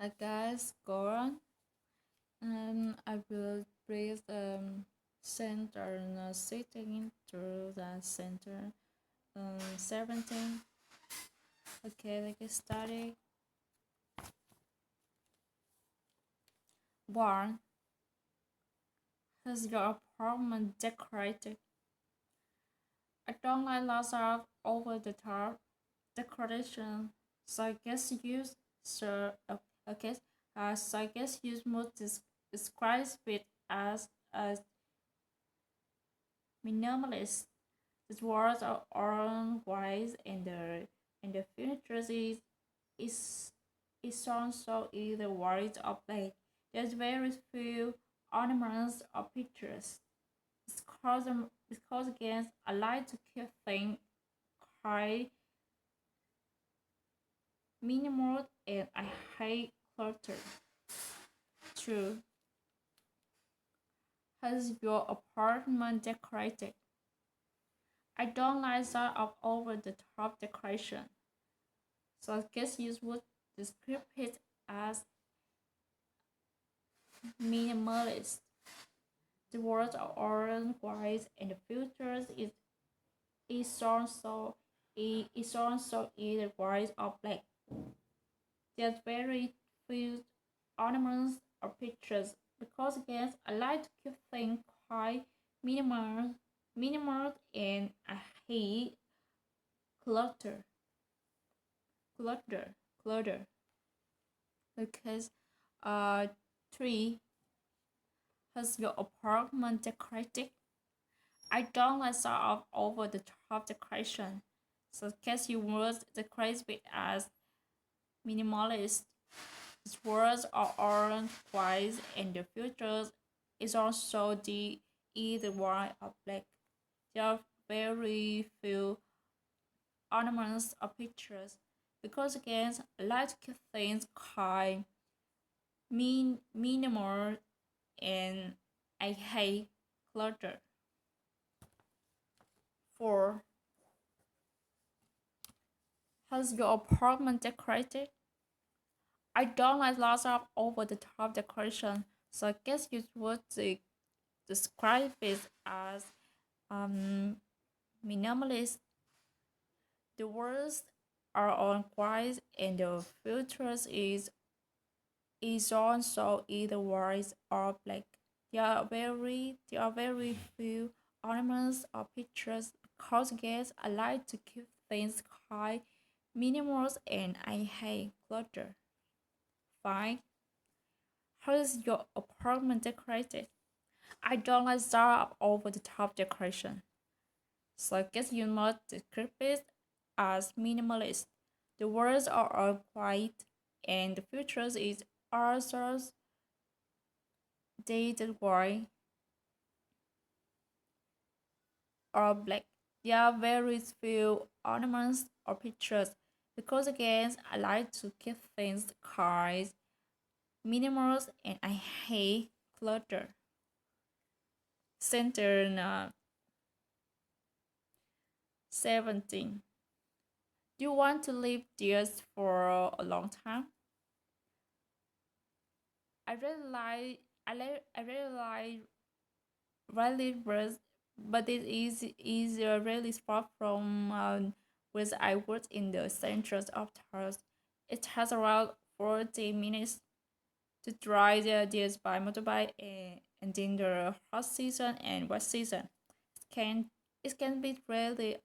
Hi guys, go on. And I will breathe center and sitting into the center. 17. Okay, let's get started. 1. Has your apartment decorated? I don't like lots of over the top decoration, so I guess use so okay. So I guess use most describes it as a minimalist. The words are orange, white, and the furniture is is also either white or black. There's very few ornaments or pictures. Because again, I like to keep things quite minimal and I hate clutter. True. Has your apartment decorated? I don't like that of over the top decoration. So I guess you would describe it as minimalist. The words are orange, white, and the filters is also either white or black. There's very few ornaments or pictures because again I like to keep things quite minimal, and I hate clutter, clutter, clutter. Because uh 3. Has your apartment decorated? I don't like sort of over the top decoration. So in case you would decorate it as minimalist. Its words are orange, white, and the filters is also the either white or black. There are very few ornaments or pictures because again I like to keep things quite minimal and I hate clutter. 4. Has your apartment decorated? I don't like lots of over the top decoration, so I guess you would describe it as minimalist. The words are on white and the filters is also either white or black. There are very few ornaments or pictures because guess I like to keep things quite minimal and I hate clutter. 5. How is your apartment decorated? I don't like that over the top decoration. So I guess you must describe it as minimalist. The words are all white and the features is also dated white or black. There are very few ornaments or pictures because again I like to keep things quite minimal and I hate clutter. Center 17. Do you want to live there for a long time? I really like I really like Raleigh Bros, but it is really far from where I work in the center of Taos. It has around 40 minutes to drive there by motorbike, and in the hot season and wet season, it can it can be really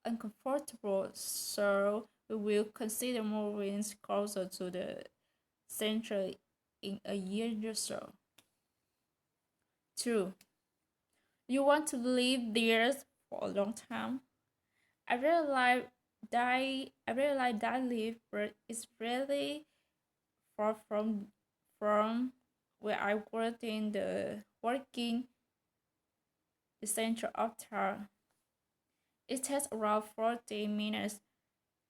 uncomfortable. So we will consider moving closer to the center in a year or so. 2. You want to live there for a long time? I really like that live, but it's really far from where I work in the center of town. It takes around 40 minutes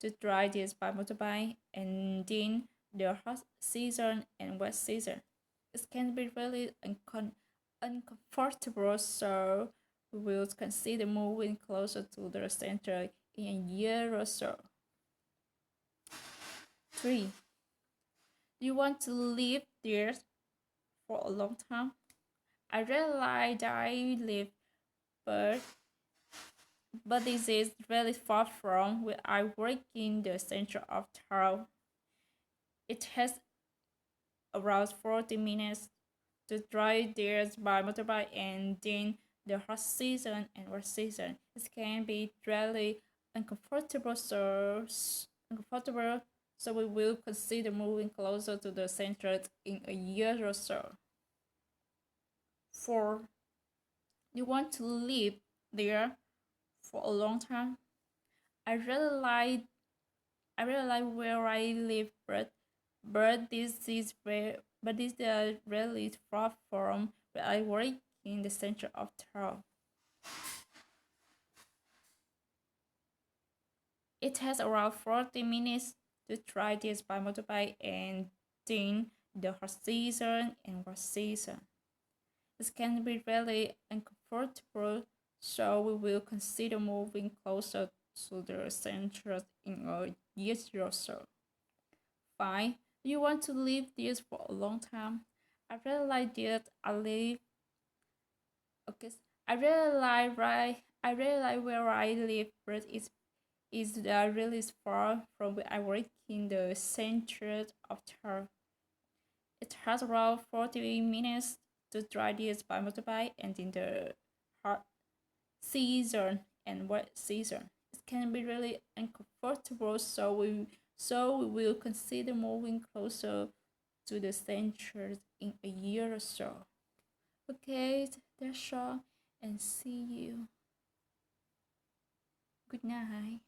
to drive this by motorbike, and then the hot season and wet season. It can be really uncomfortable, so we will consider moving closer to the center in a year or so. 3. You want to live there for a long time? I really like that I live, but this is really far from where I work in the center of town. It has around 40 minutes to drive there by motorbike, and then the hot season and wet season it can be really uncomfortable, so we will consider moving closer to the center in a year or so. 4. You want to live there for a long time? I really like where I live, but this is really far from where I work in the center of town. It has around 40 minutes to try this by motorbike, and then the hot season and wet season. It can be really uncomfortable, so we will consider moving closer to the center in a year or so. 5. You want to live this for a long time? I really like that. Okay. I really like where I live, but is really far from where I work in the center of town. It has around 40 minutes to drive this by motorbike, and in the hot season and wet season, it can be really uncomfortable. So we will consider moving closer to the center in a year or so. Okay, that's all, and see you. Good night.